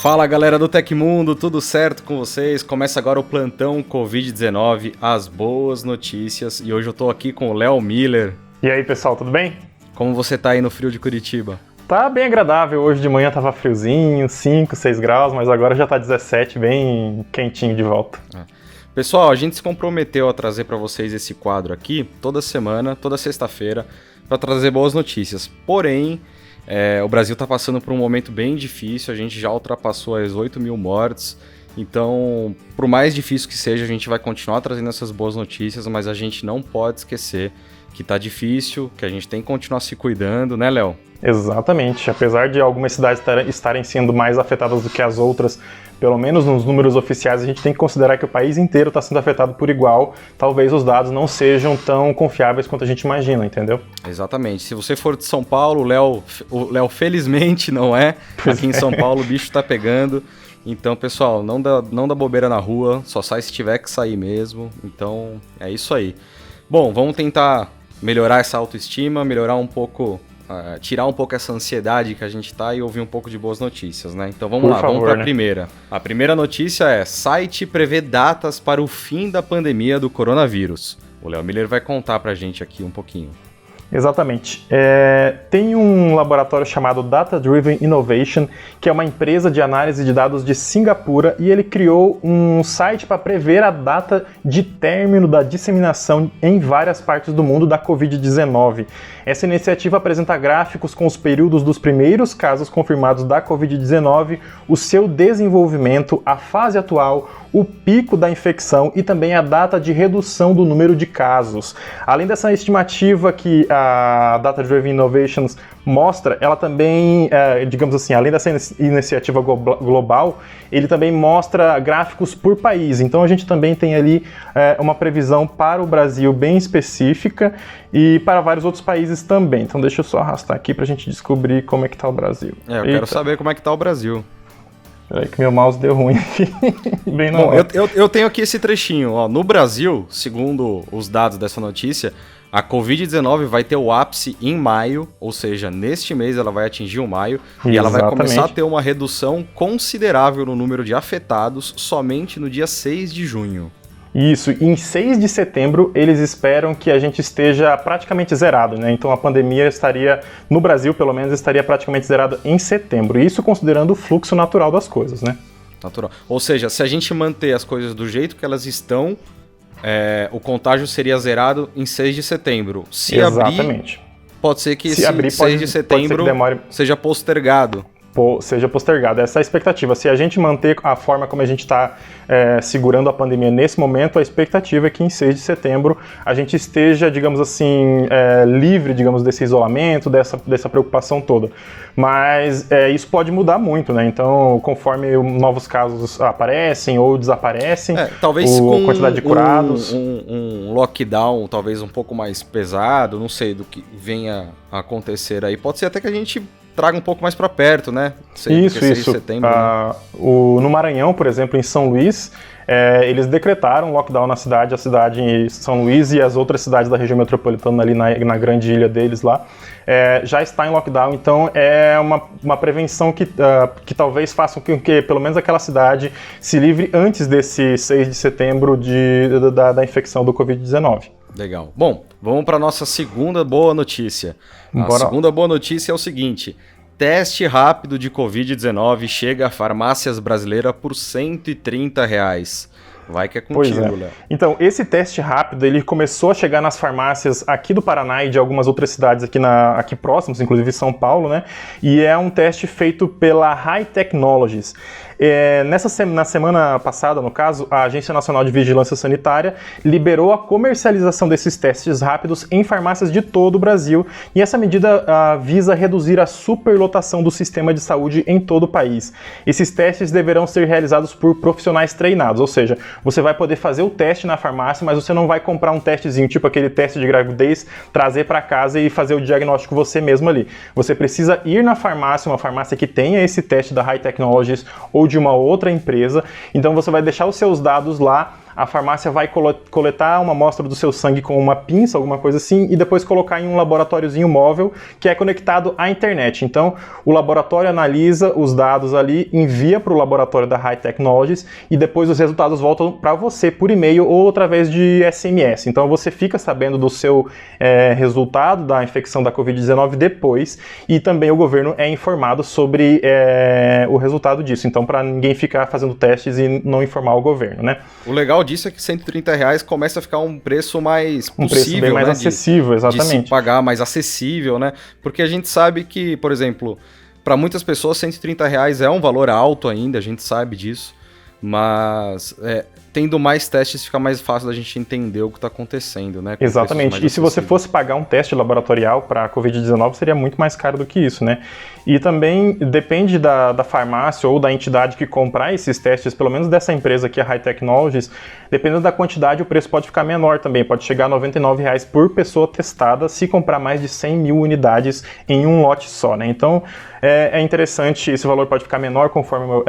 Fala galera do Tecmundo, tudo certo com vocês? Começa agora o plantão Covid-19, as boas notícias, e hoje eu tô aqui com o Léo Miller. E aí pessoal, tudo bem? Como você tá aí no frio de Curitiba? Tá bem agradável, hoje de manhã tava friozinho, 5, 6 graus, mas agora já tá 17, bem quentinho de volta. Pessoal, a gente se comprometeu a trazer para vocês esse quadro aqui toda semana, toda sexta-feira, para trazer boas notícias. Porém, o Brasil está passando por um momento bem difícil, a gente já ultrapassou as 8 mil mortes, então, por mais difícil que seja, a gente vai continuar trazendo essas boas notícias, mas a gente não pode esquecer que tá difícil, que a gente tem que continuar se cuidando, né, Léo? Exatamente, apesar de algumas cidades estarem sendo mais afetadas do que as outras, pelo menos nos números oficiais, a gente tem que considerar que o país inteiro está sendo afetado por igual. Talvez os dados não sejam tão confiáveis quanto a gente imagina, entendeu? Exatamente. Se você for de São Paulo, o Léo felizmente não é. Aqui em São Paulo o bicho tá pegando. Então, pessoal, não dá bobeira na rua, só sai se tiver que sair mesmo. Então, é isso aí. Bom, vamos tentar melhorar essa autoestima, melhorar um pouco... tirar um pouco essa ansiedade que a gente tá e ouvir um pouco de boas notícias, né? Então vamos lá, vamos para a primeira. A primeira notícia é: site prevê datas para o fim da pandemia do coronavírus. O Léo Miller vai contar pra gente aqui um pouquinho. Exatamente. Tem um laboratório chamado Data Driven Innovation, que é uma empresa de análise de dados de Singapura, e ele criou um site para prever a data de término da disseminação em várias partes do mundo da Covid-19. Essa iniciativa apresenta gráficos com os períodos dos primeiros casos confirmados da Covid-19, o seu desenvolvimento, a fase atual, o pico da infecção e também a data de redução do número de casos. Além dessa estimativa que a Data Driven Innovations mostra, ela também, digamos assim, além dessa iniciativa global, ele também mostra gráficos por país. Então a gente também tem ali uma previsão para o Brasil bem específica e para vários outros países também. Então deixa eu só arrastar aqui para a gente descobrir como é que está o Brasil. Eu quero saber como é que está o Brasil. Peraí que meu mouse deu ruim aqui. Bem Bom, eu tenho aqui esse trechinho. Ó. No Brasil, segundo os dados dessa notícia, a Covid-19 vai ter o ápice em maio, ou seja, neste mês ela vai atingir o maio. Exatamente. E ela vai começar a ter uma redução considerável no número de afetados somente no dia 6 de junho. Isso, em 6 de setembro eles esperam que a gente esteja praticamente zerado, né? Então a pandemia estaria, no Brasil pelo menos, estaria praticamente zerada em setembro. Isso considerando o fluxo natural das coisas, né? Natural. Ou seja, se a gente manter as coisas do jeito que elas estão, o contágio seria zerado em 6 de setembro. Se Exatamente. Abrir, pode ser que esse 6 de setembro seja postergado. Seja postergado. Essa é a expectativa. Se a gente manter a forma como a gente está segurando a pandemia nesse momento, a expectativa é que em 6 de setembro a gente esteja, digamos assim, livre, digamos, desse isolamento, dessa preocupação toda. Mas isso pode mudar muito, né? Então, conforme novos casos aparecem ou desaparecem, talvez a com quantidade de curados... Um lockdown talvez um pouco mais pesado, não sei, do que venha a acontecer aí. Pode ser até que a gente traga um pouco mais para perto, né? Isso. De setembro, né? No Maranhão, por exemplo, em São Luís, eles decretaram lockdown na cidade, a cidade de São Luís e as outras cidades da região metropolitana ali na grande ilha deles lá, já está em lockdown. Então é uma prevenção que talvez faça com que pelo menos aquela cidade se livre antes desse 6 de setembro da infecção do Covid-19. Legal. Bom, vamos para a nossa segunda boa notícia. Segunda boa notícia é o seguinte: teste rápido de Covid-19 chega a farmácias brasileiras por R$130. Vai que é contigo, Léo. Então, esse teste rápido, ele começou a chegar nas farmácias aqui do Paraná e de algumas outras cidades aqui próximas, inclusive São Paulo, né? E é um teste feito pela High Technologies. Na semana passada, no caso, a Agência Nacional de Vigilância Sanitária liberou a comercialização desses testes rápidos em farmácias de todo o Brasil, e essa medida visa reduzir a superlotação do sistema de saúde em todo o país. Esses testes deverão ser realizados por profissionais treinados, ou seja, você vai poder fazer o teste na farmácia, mas você não vai comprar um testezinho, tipo aquele teste de gravidez, trazer para casa e fazer o diagnóstico você mesmo ali. Você precisa ir na farmácia, uma farmácia que tenha esse teste da High Technologies ou de uma outra empresa, então você vai deixar os seus dados lá, a farmácia vai coletar uma amostra do seu sangue com uma pinça, alguma coisa assim, e depois colocar em um laboratóriozinho móvel que é conectado à internet. Então, o laboratório analisa os dados ali, envia para o laboratório da High Technologies e depois os resultados voltam para você por e-mail ou através de SMS. Então, você fica sabendo do seu resultado da infecção da Covid-19 depois, e também o governo é informado sobre o resultado disso. Então, para ninguém ficar fazendo testes e não informar o governo, né? O legal disso é que R$130 começa a ficar um preço mais possível, preço bem mais acessível, exatamente. De se pagar, mais acessível, né? Porque a gente sabe que, por exemplo, para muitas pessoas R$130 é um valor alto ainda, a gente sabe disso, mas tendo mais testes fica mais fácil da gente entender o que está acontecendo, né? Exatamente. E se você fosse pagar um teste laboratorial para a Covid-19, seria muito mais caro do que isso, né? E também depende da farmácia ou da entidade que comprar esses testes, pelo menos dessa empresa aqui, a High Technologies, dependendo da quantidade, o preço pode ficar menor também, pode chegar a R$99 por pessoa testada se comprar mais de 100 mil unidades em um lote só, né? Então, é interessante, esse valor pode ficar menor conforme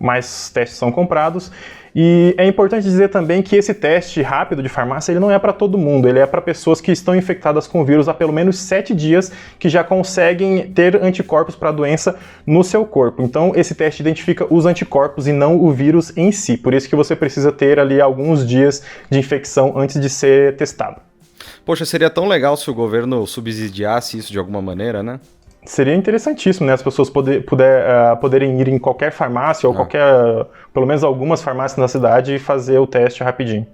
mais testes são comprados. E é importante dizer também que esse teste rápido de farmácia ele não é para todo mundo, ele é para pessoas que estão infectadas com o vírus há pelo menos 7 dias, que já conseguem ter anticorpos para a doença no seu corpo. Então esse teste identifica os anticorpos e não o vírus em si, por isso que você precisa ter ali alguns dias de infecção antes de ser testado. Poxa, seria tão legal se o governo subsidiasse isso de alguma maneira, né? Seria interessantíssimo, né? As pessoas poderem ir em qualquer farmácia ou pelo menos algumas farmácias na cidade e fazer o teste rapidinho.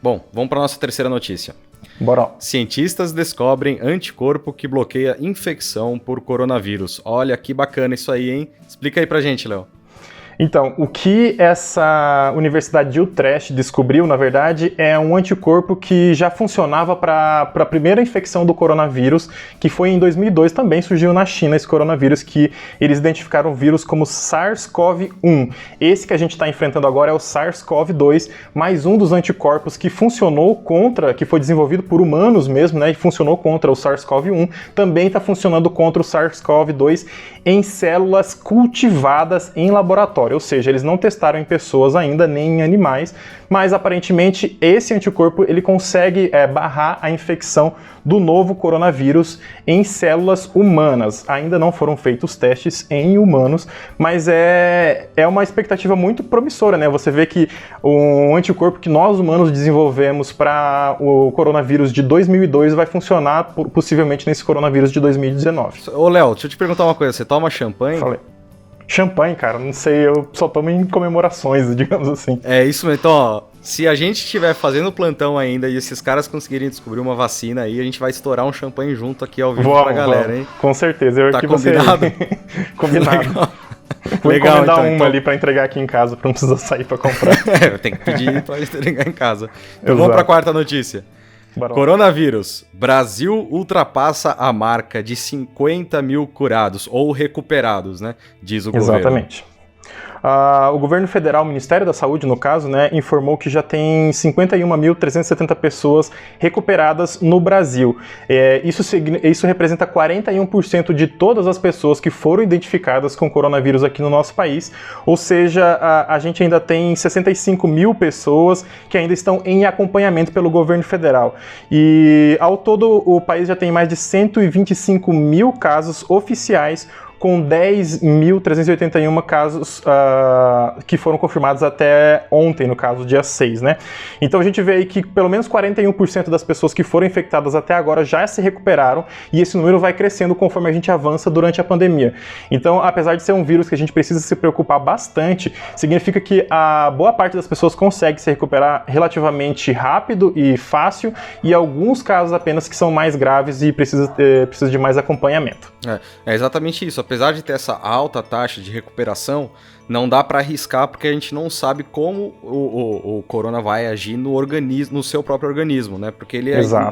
Bom, vamos para nossa terceira notícia. Bora lá. Cientistas descobrem anticorpo que bloqueia infecção por coronavírus. Olha que bacana isso aí, hein? Explica aí pra gente, Léo. Então, o que essa Universidade de Utrecht descobriu, na verdade, é um anticorpo que já funcionava para a primeira infecção do coronavírus, que foi em 2002, também surgiu na China esse coronavírus, que eles identificaram o vírus como SARS-CoV-1. Esse que a gente está enfrentando agora é o SARS-CoV-2, mais um dos anticorpos que funcionou que foi desenvolvido por humanos mesmo, né, e funcionou contra o SARS-CoV-1, também está funcionando contra o SARS-CoV-2 em células cultivadas em laboratório. Ou seja, eles não testaram em pessoas ainda, nem em animais, mas aparentemente esse anticorpo ele consegue barrar a infecção do novo coronavírus em células humanas. Ainda não foram feitos testes em humanos, mas é uma expectativa muito promissora, né? Você vê que o anticorpo que nós humanos desenvolvemos para o coronavírus de 2002 vai funcionar possivelmente nesse coronavírus de 2019. Ô Léo, deixa eu te perguntar uma coisa, você toma champanhe? Falei. Champanhe, cara, não sei, eu só tomo em comemorações, digamos assim. É isso mesmo, então, ó, se a gente estiver fazendo plantão ainda e esses caras conseguirem descobrir uma vacina aí, a gente vai estourar um champanhe junto aqui ao vivo pra galera, hein? Com certeza. Tá combinado? Combinado. Vou Legal, encomendar então. ali pra entregar aqui em casa, pra não precisar sair pra comprar. Tem que pedir pra entregar em casa. Então, vamos pra quarta notícia. Bora lá. Coronavírus. Brasil ultrapassa a marca de 50 mil curados ou recuperados, né? Diz o governo. Exatamente. O governo federal, o Ministério da Saúde, no caso, né, informou que já tem 51.370 pessoas recuperadas no Brasil. Isso representa 41% de todas as pessoas que foram identificadas com coronavírus aqui no nosso país, ou seja, a gente ainda tem 65 mil pessoas que ainda estão em acompanhamento pelo governo federal. E ao todo o país já tem mais de 125 mil casos oficiais, com 10.381 casos que foram confirmados até ontem, no caso, dia 6, né? Então a gente vê aí que pelo menos 41% das pessoas que foram infectadas até agora já se recuperaram, e esse número vai crescendo conforme a gente avança durante a pandemia. Então, apesar de ser um vírus que a gente precisa se preocupar bastante, significa que a boa parte das pessoas consegue se recuperar relativamente rápido e fácil, e alguns casos apenas que são mais graves e precisa de mais acompanhamento. É exatamente isso. Apesar de ter essa alta taxa de recuperação, não dá para arriscar porque a gente não sabe como o corona vai agir no organismo, no seu próprio organismo, né? Porque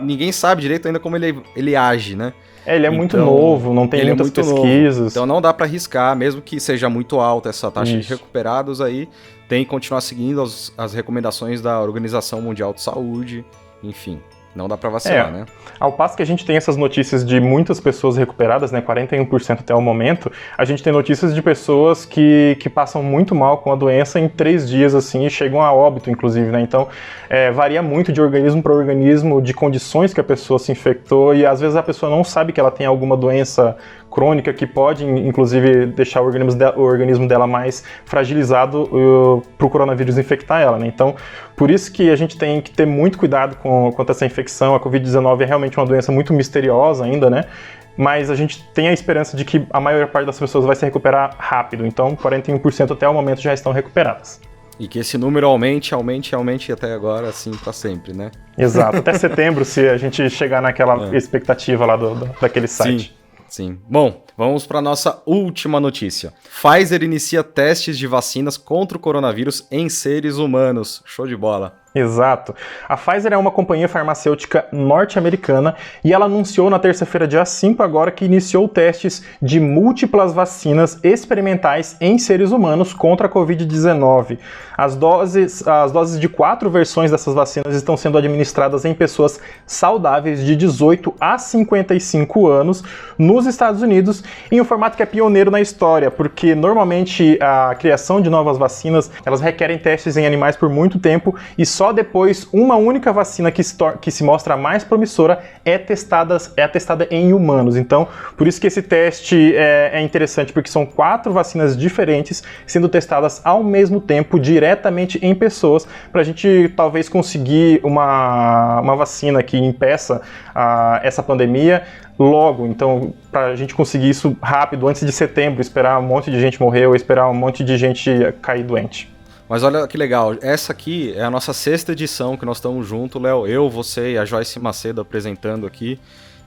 ninguém sabe direito ainda como ele age, né? Ele é muito novo, não tem muitas pesquisas. Novo. Então não dá para arriscar, mesmo que seja muito alta essa taxa de recuperados aí, tem que continuar seguindo as recomendações da Organização Mundial de Saúde, enfim, Não dá para vacilar, né? Ao passo que a gente tem essas notícias de muitas pessoas recuperadas, né, 41% até o momento, a gente tem notícias de pessoas que passam muito mal com a doença em 3 dias, assim, e chegam a óbito, inclusive, né? Então, varia muito de organismo para organismo, de condições que a pessoa se infectou, e às vezes a pessoa não sabe que ela tem alguma doença crônica que pode, inclusive, deixar o organismo dela mais fragilizado para o coronavírus infectar ela, né? Então, por isso que a gente tem que ter muito cuidado quanto a essa infecção. A Covid-19 é realmente uma doença muito misteriosa ainda, né? Mas a gente tem a esperança de que a maior parte das pessoas vai se recuperar rápido. Então, 41% até o momento já estão recuperadas. E que esse número aumente até agora, assim, para sempre, né? Exato, até setembro, se a gente chegar naquela expectativa lá daquele site. Sim. Bom, vamos para nossa última notícia. Pfizer inicia testes de vacinas contra o coronavírus em seres humanos. Show de bola. Exato. A Pfizer é uma companhia farmacêutica norte-americana e ela anunciou na terça-feira, dia 5 agora, que iniciou testes de múltiplas vacinas experimentais em seres humanos contra a Covid-19. As doses de 4 versões dessas vacinas estão sendo administradas em pessoas saudáveis de 18 a 55 anos nos Estados Unidos, em um formato que é pioneiro na história, porque normalmente a criação de novas vacinas, elas requerem testes em animais por muito tempo e só depois uma única vacina que se mostra mais promissora é testada em humanos. Então, por isso que esse teste é interessante, porque são 4 vacinas diferentes sendo testadas ao mesmo tempo, diretamente em pessoas, para a gente talvez conseguir uma vacina que impeça essa pandemia logo. Então, para a gente conseguir isso rápido, antes de setembro, esperar um monte de gente morrer ou esperar um monte de gente cair doente. Mas olha que legal, essa aqui é a nossa 6ª edição que nós estamos juntos, Léo, eu, você e a Joyce Macedo apresentando aqui.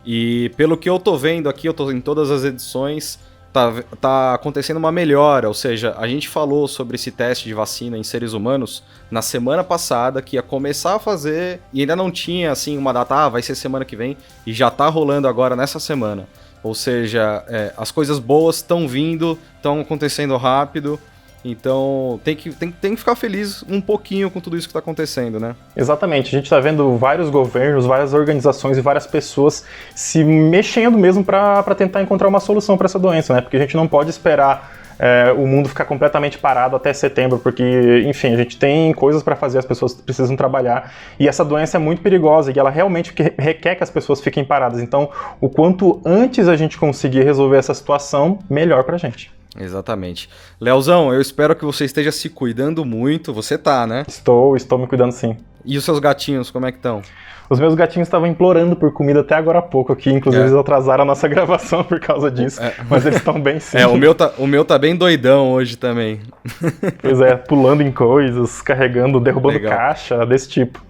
E pelo que eu tô vendo aqui, eu tô em todas as edições, tá acontecendo uma melhora, ou seja, a gente falou sobre esse teste de vacina em seres humanos na semana passada, que ia começar a fazer, e ainda não tinha assim uma data, vai ser semana que vem, e já tá rolando agora nessa semana. Ou seja, as coisas boas estão vindo, estão acontecendo rápido. Então tem que ficar feliz um pouquinho com tudo isso que está acontecendo, né? Exatamente, a gente está vendo vários governos, várias organizações e várias pessoas se mexendo mesmo para tentar encontrar uma solução para essa doença, né? Porque a gente não pode esperar o mundo ficar completamente parado até setembro, porque, enfim, a gente tem coisas para fazer, as pessoas precisam trabalhar, e essa doença é muito perigosa, e ela realmente requer que as pessoas fiquem paradas. Então, o quanto antes a gente conseguir resolver essa situação, melhor pra gente. Exatamente. Leozão, eu espero que você esteja se cuidando muito. Você tá, né? Estou me cuidando sim. E os seus gatinhos, como é que estão? Os meus gatinhos estavam implorando por comida até agora há pouco aqui, inclusive eles atrasaram a nossa gravação por causa disso, mas eles estão bem sim. O meu tá bem doidão hoje também. Pois é, pulando em coisas, carregando, derrubando caixa, desse tipo.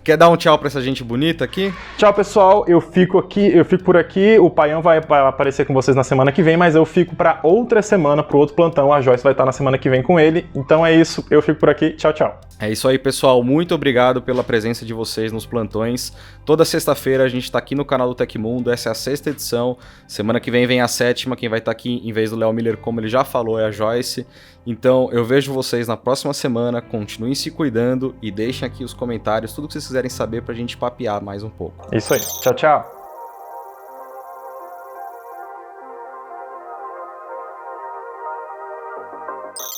Quer dar um tchau pra essa gente bonita aqui? Tchau, pessoal. Eu fico por aqui. O Paião vai aparecer com vocês na semana que vem, mas eu fico pra outra semana, pro outro plantão. A Joyce vai estar na semana que vem com ele. Então é isso. Eu fico por aqui. Tchau, tchau. É isso aí, pessoal. Muito obrigado pela presença de vocês nos plantões. Toda sexta-feira a gente tá aqui no canal do Tecmundo. Essa é a 6ª edição. Semana que vem a 7ª. Quem vai estar aqui, em vez do Léo Miller, como ele já falou, é a Joyce. Então, eu vejo vocês na próxima semana. Continuem se cuidando e deixem aqui os comentários, tudo que vocês quiserem saber pra gente papear mais um pouco. Isso aí. Tchau, tchau.